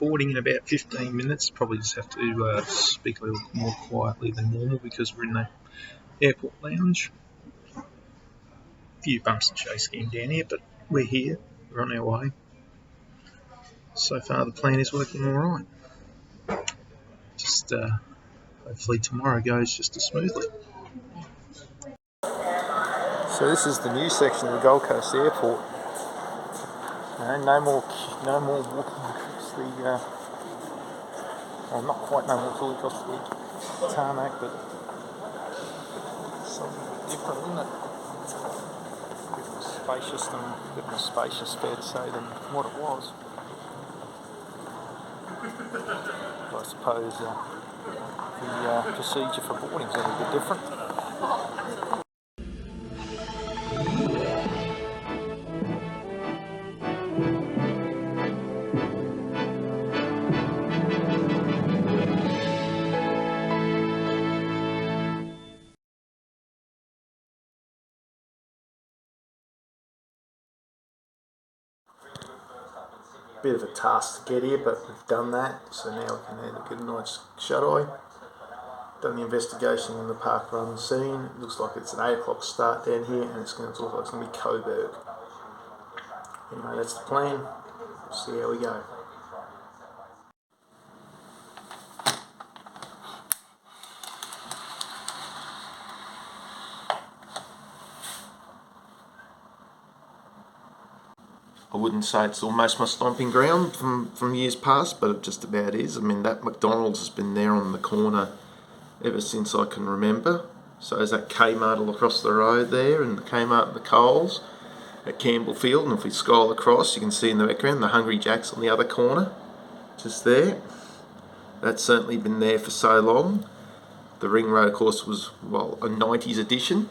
boarding in about 15 minutes. Probably just have to speak a little more quietly than normal because we're in the airport lounge. A few bumps and chase getting down here, but we're here. We're on our way. So far the plan is working alright. Just hopefully tomorrow goes just as smoothly. So this is the new section of the Gold Coast Airport. No more walking across the, well, not quite no more fully across the tarmac, but something different, isn't it? A bit more spacious, fair to say, than what it was. I suppose the procedure for boarding is a little bit different. Bit of a task to get here, but we've done that, so now we can either get a nice shut-eye. Done the investigation in the park run scene. It looks like it's an 8 o'clock start down here, and it's going to look like it's going to be Coburg. Anyway, that's the plan. We'll see how we go. I wouldn't say it's almost my stomping ground from years past, but it just about is. I mean, that McDonald's has been there on the corner ever since I can remember. So there's that Kmart all across the road there, and the Kmart and the Coles at Campbellfield. And if we scroll across, you can see in the background the Hungry Jack's on the other corner, just there. That's certainly been there for so long. The Ring Road, of course, was, well, a 90s edition.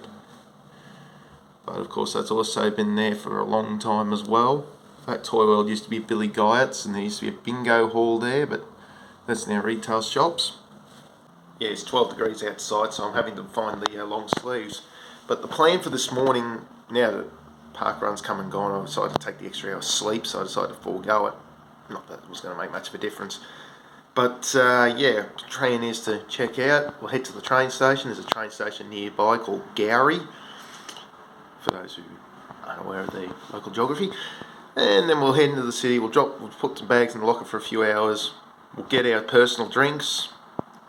But of course that's also been there for a long time as well. That Toy World used to be Billy Guyot's, and there used to be a bingo hall there, but that's now retail shops. Yeah, it's 12 degrees outside, so I'm having to find the long sleeves. But the plan for this morning, now that park run's come and gone, I decided to take the extra hour's sleep, so I decided to forego it. Not that it was going to make much of a difference. But yeah, the plan is to check out. We'll head to the train station. There's a train station nearby called Gowrie, for those who aren't aware of the local geography. And then we'll head into the city. We'll put some bags in the locker for a few hours. We'll get our personal drinks,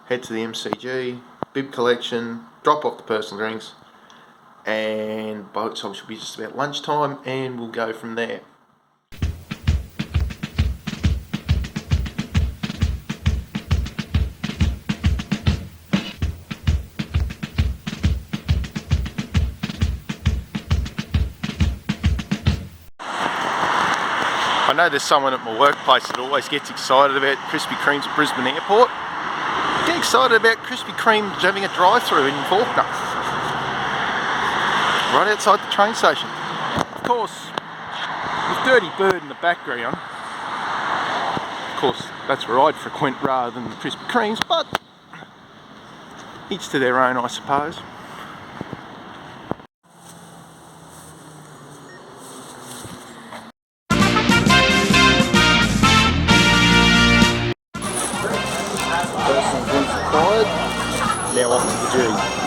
head to the MCG, bib collection, drop off the personal drinks, and by the time it should be just about lunchtime, and we'll go from there. I know there's someone at my workplace that always gets excited about Krispy Kremes at Brisbane Airport. Get excited about Krispy Kremes having a drive-through in Faulkner, right outside the train station. Of course, with Dirty Bird in the background, of course that's where I'd frequent rather than the Krispy Kremes, but each to their own, I suppose. Now off to the G.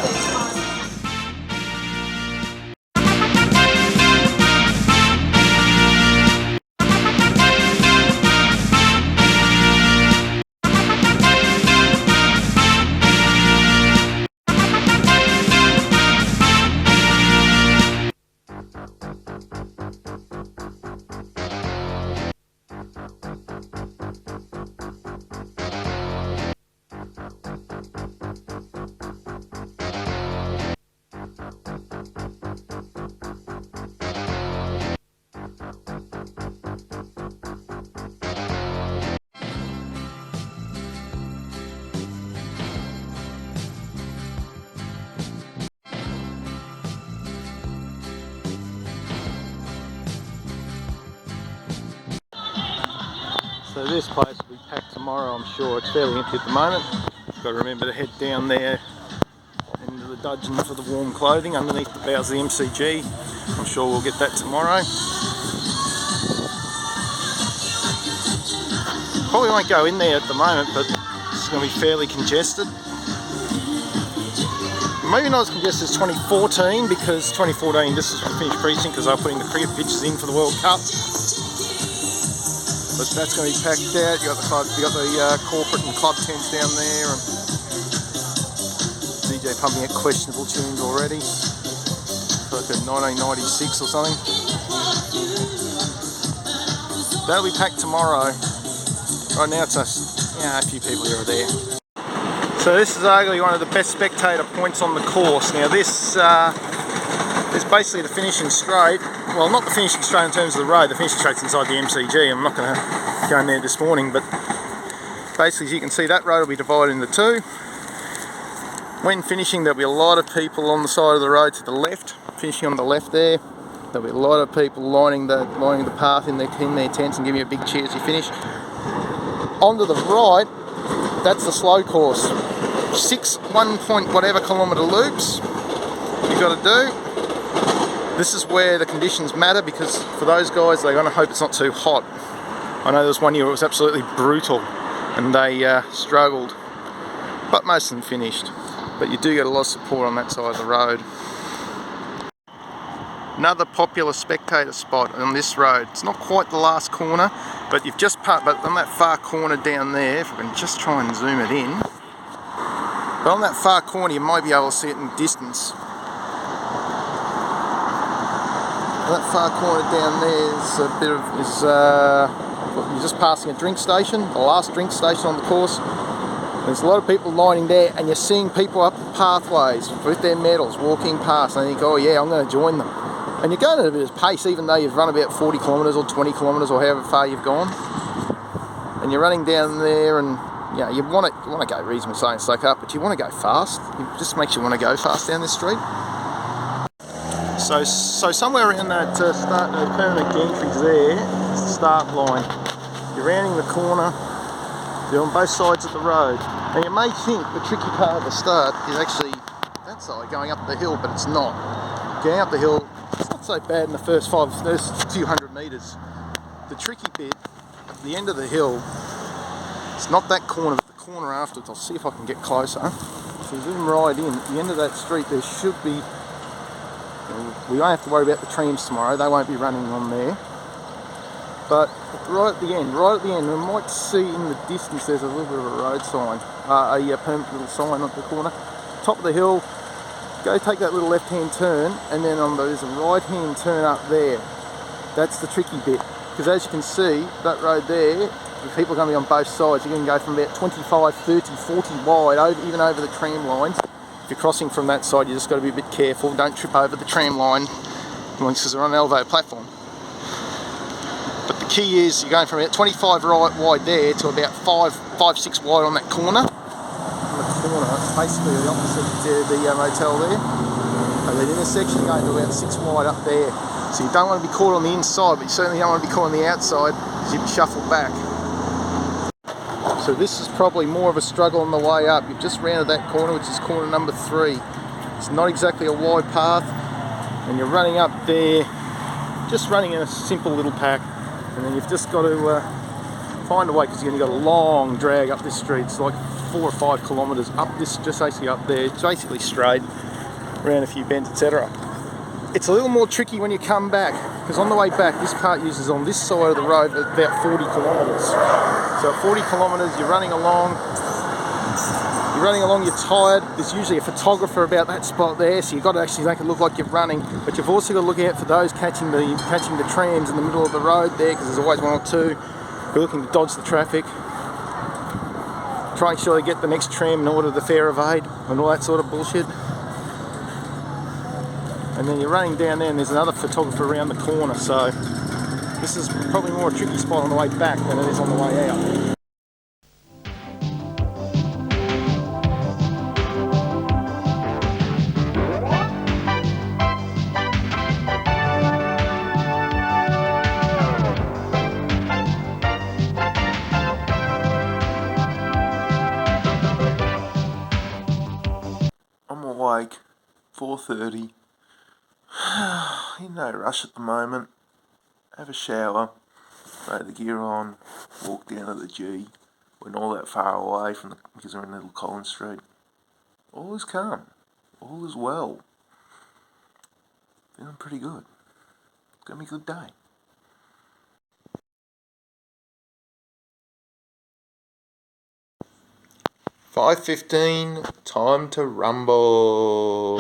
So this place will be packed tomorrow, I'm sure. It's fairly empty at the moment. Got to remember to head down there into the dungeon for the warm clothing underneath the bows of the MCG. I'm sure we'll get that tomorrow. Probably won't go in there at the moment, but it's going to be fairly congested. Maybe not as congested as 2014, because 2014 this is finished preaching because they were putting the cricket pitches in for the World Cup. But that's going to be packed out. You got the corporate and club tents down there, and DJ pumping out questionable tunes already. It's like a 1996 or something. That'll be packed tomorrow. Right now it's a few people here or there. So this is arguably one of the best spectator points on the course. Now this is basically the finishing straight. Well, not the finishing straight in terms of the road. The finishing straight's inside the MCG. I'm not going to go in there this morning, but basically, as you can see, that road will be divided into two. When finishing, there'll be a lot of people on the side of the road to the left. Finishing on the left there, there'll be a lot of people lining the path in their tents and giving you a big cheer as you finish. Onto the right, that's the slow course. 6 1-point-whatever kilometre loops you've got to do. This is where the conditions matter, because for those guys, they're going to hope it's not too hot. I know there was one year it was absolutely brutal and they struggled, but most of them finished. But you do get a lot of support on that side of the road. Another popular spectator spot on this road. It's not quite the last corner, but you've just but on that far corner down there, if I can just try and zoom it in. But on that far corner, you might be able to see it in the distance. That far corner down there is a bit of you're just passing a drink station, the last drink station on the course. There's a lot of people lining there, and you're seeing people up the pathways with their medals walking past, and you think, oh yeah, I'm going to join them. And you're going at a bit of pace, even though you've run about 40 kilometres or 20 kilometres or however far you've gone. And you're running down there, and you want to go reasonably slow and soak up, but you want to go fast. It just makes you want to go fast down this street. So somewhere around that permanent gantries there is the start line. You're rounding the corner. They're on both sides of the road. And you may think the tricky part of the start is actually that side, going up the hill, but it's not. Going up the hill, it's not so bad in the first few hundred metres. The tricky bit at the end of the hill, it's not that corner, but the corner afterwards. I'll see if I can get closer. If you zoom right in, at the end of that street, there should be, we won't have to worry about the trams tomorrow, they won't be running on there. But right at the end, we might see in the distance there's a little bit of a road sign, a permanent little sign at the corner. Top of the hill, go take that little left-hand turn, and then there's a right-hand turn up there. That's the tricky bit, because as you can see, that road there, the people are going to be on both sides. You're going to go from about 25, 30, 40 wide, even over the tram lines. If you're crossing from that side, you just got to be a bit careful. Don't trip over the tram line, because they're on an elevated platform. But the key is you're going from about 25 right wide there to about 5, 6 wide on that corner. On the corner, it's basically the opposite to the motel there. And then intersection, you're going to about 6 wide up there. So you don't want to be caught on the inside, but you certainly don't want to be caught on the outside, because you'd be shuffled back. So this is probably more of a struggle on the way up. You've just rounded that corner, which is corner number 3. It's not exactly a wide path, and you're running up there, just running in a simple little pack. And then you've just got to find a way, because you've got a long drag up this street. It's like 4 or 5 kilometres up this, just basically up there. It's basically straight, around a few bends, etc. It's a little more tricky when you come back, because on the way back, this part uses on this side of the road at about 40 kilometres. So at 40 kilometres, you're running along, you're tired. There's usually a photographer about that spot there, so you've got to actually make it look like you're running, but you've also got to look out for those catching the trams in the middle of the road there, because there's always 1 or 2 who are looking to dodge the traffic, try and sure they get the next tram in order the fare evade and all that sort of bullshit. And then you're running down there, and there's another photographer around the corner, so this is probably more a tricky spot on the way back than it is on the way out. I'm awake, 4:30. In no rush at the moment. Have a shower, Throw the gear on, walk down to the G. We're not all that far away from because we're in Little Collins Street. All is calm. All is well. Feeling pretty good. It's gonna be a good day. "5:15, time to rumble."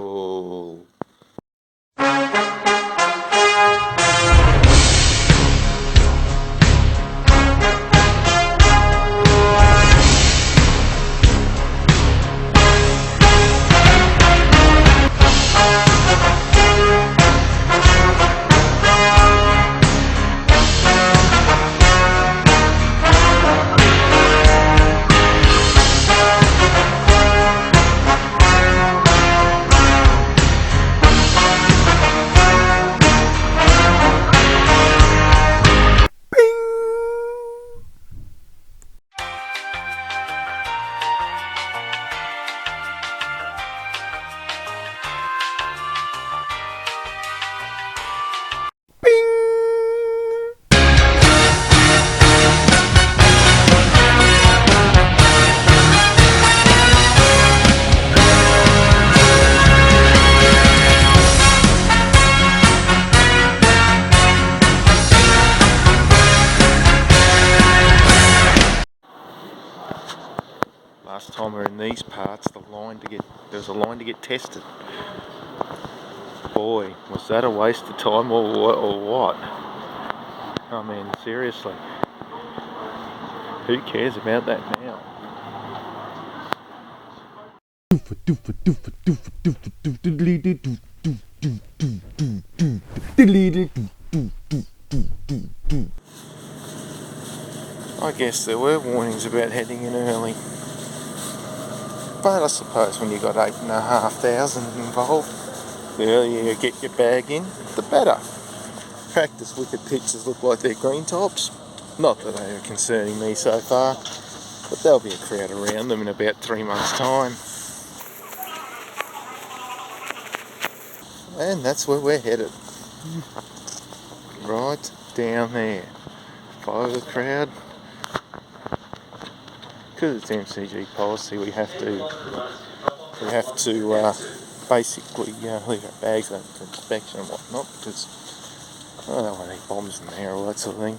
Last time we were in these parts, there was a line to get tested. Boy, was that a waste of time or what? I mean, seriously. Who cares about that now? I guess there were warnings about heading in early. But I suppose when you've got 8,500 involved, the earlier you get your bag in, the better. Practice wicket pitches look like they're green tops. Not that they are concerning me so far, but there'll be a crowd around them in about 3 months' time. And that's where we're headed. Right down there. Follow the crowd. Because it's MCG policy, we have to basically leave our bags open for inspection and whatnot, because I don't want any bombs in there or that sort of thing.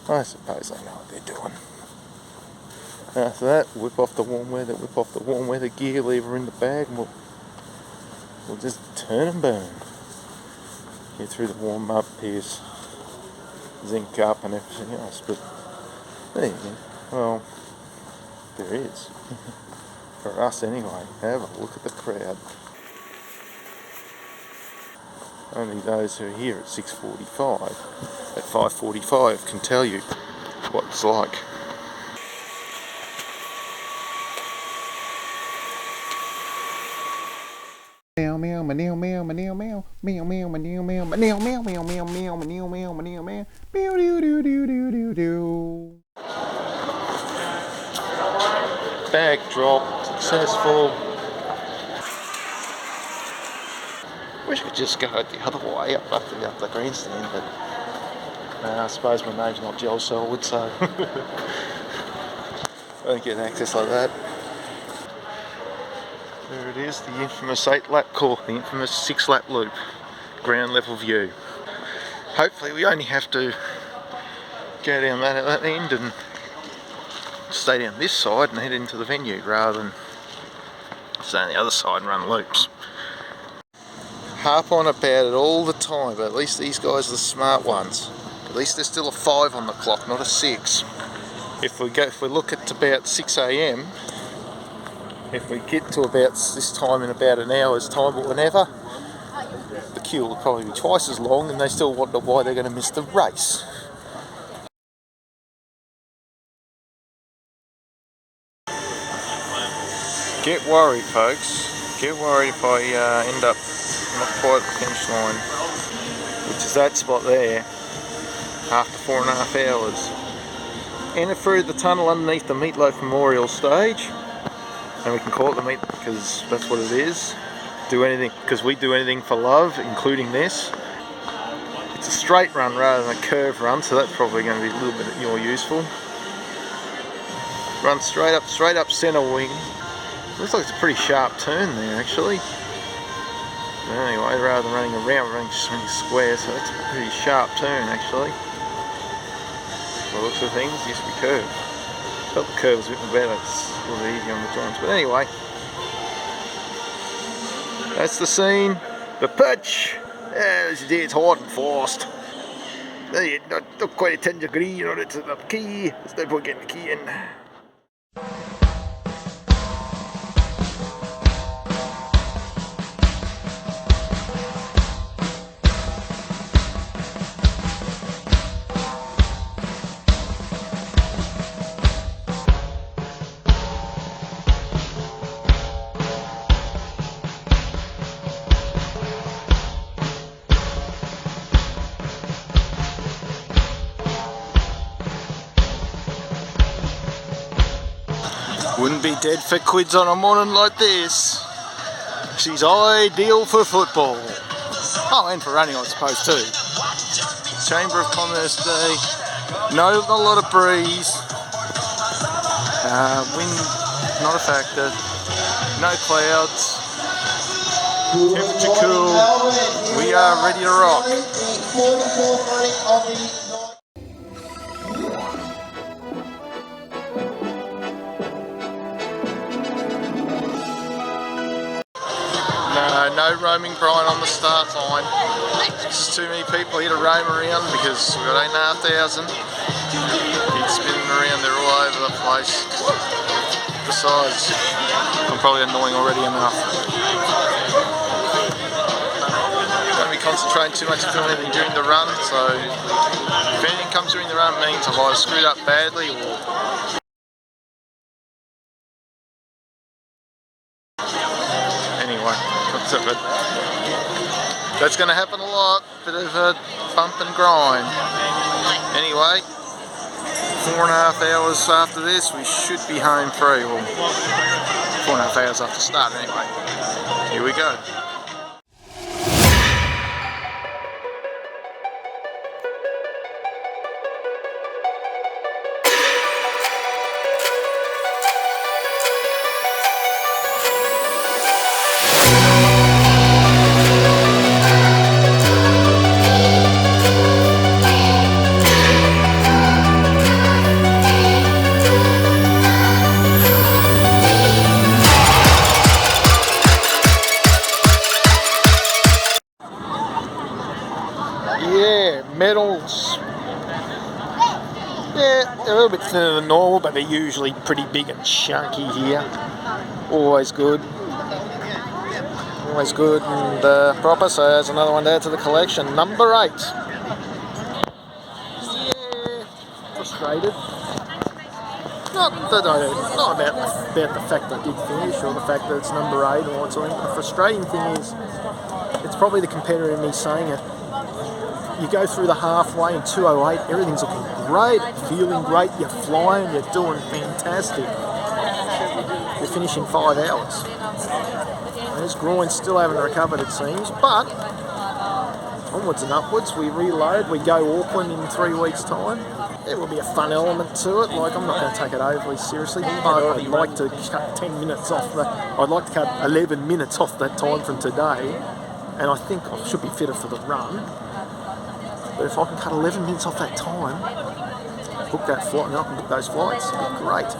I suppose they know what they're doing. After that, whip off the warm weather gear, leave her in the bag, and we'll just turn and burn. Get through the warm up, pierce, zinc up and everything else, but there you go. Well, there is. For us anyway. Have a look at the crowd. Only those who are here at 6:45, at 5:45 can tell you what it's like. Meow meow meow meow meow meow meow meow meow meow meow meow meow meow meow meow meow meow meow meow doo doo doo doo doo doo. Bag drop, successful. Wish I could just go the other way up the grandstand, but I suppose my name's not Joel Selwood, so I don't get access like that. There it is, the infamous 8-lap course, the infamous 6-lap loop, ground level view. Hopefully we only have to go down that end and stay down this side and head into the venue rather than stay on the other side and run loops. Harp on about it all the time, but at least these guys are the smart ones. At least there's still a 5 on the clock, not a 6. If we look at about 6 AM, if we get to about this time in about an hour's time or whenever, the queue will probably be twice as long and they still wonder why they're going to miss the race. Get worried, folks. Get worried if I end up not quite at the finish line, which is that spot there, after 4.5 hours. Enter through the tunnel underneath the Meatloaf Memorial stage, and we can call it the meat because that's what it is. Do anything, because we do anything for love, including this. It's a straight run rather than a curve run, so that's probably going to be a little bit more useful. Run straight up centre wing. Looks like it's a pretty sharp turn there actually. But anyway, rather than running around, we're running square, so that's a pretty sharp turn actually. By the looks of things, it used to be curved. Felt the curve was a bit better, it's a little bit easier on the joints. But anyway, that's the scene. The pitch. As you see, it's hot and fast. Not quite a 10 degree, you know, it's the key. It's no point getting the key in. Wouldn't be dead for quids on a morning like this. She's ideal for football. Oh, and for running I suppose too. Chamber of Commerce Day. No, not a lot of breeze. Wind not a factor. No clouds. Temperature cool. We are ready to rock. No roaming Brian on the start line. Just too many people here to roam around because we've got 8,500. He's spinning around, they're all over the place. Besides, I'm probably annoying already enough. Don't be concentrating too much on anything during the run, so if anything comes during the run, it means I've either screwed up badly or anyway. But that's going to happen a lot, bit of a bump and grind. Anyway, 4.5 hours after this we should be home free. Well, 4.5 hours after start anyway. Here we go. Yeah, medals. Yeah, they're a little bit thinner than normal, but they're usually pretty big and chunky here. Always good. Always good and proper, so there's another one there to the collection. Number 8. Yeah, frustrated. Not about the fact I did finish or the fact that it's number 8 or what's. The frustrating thing is, it's probably the competitor in me saying it. You go through the halfway in 2:08, everything's looking great, feeling great, you're flying, you're doing fantastic. You're finishing 5 hours. And his groin still haven't recovered, it seems, but onwards and upwards, we reload, we go Auckland in 3 weeks' time. There will be a fun element to it, like I'm not going to take it overly seriously. I'd like to cut 10 minutes off I'd like to cut 11 minutes off that time from today, and I think I should be fitter for the run. But if I can cut 11 minutes off that time, book that flight, and I can book those flights. It'd be great.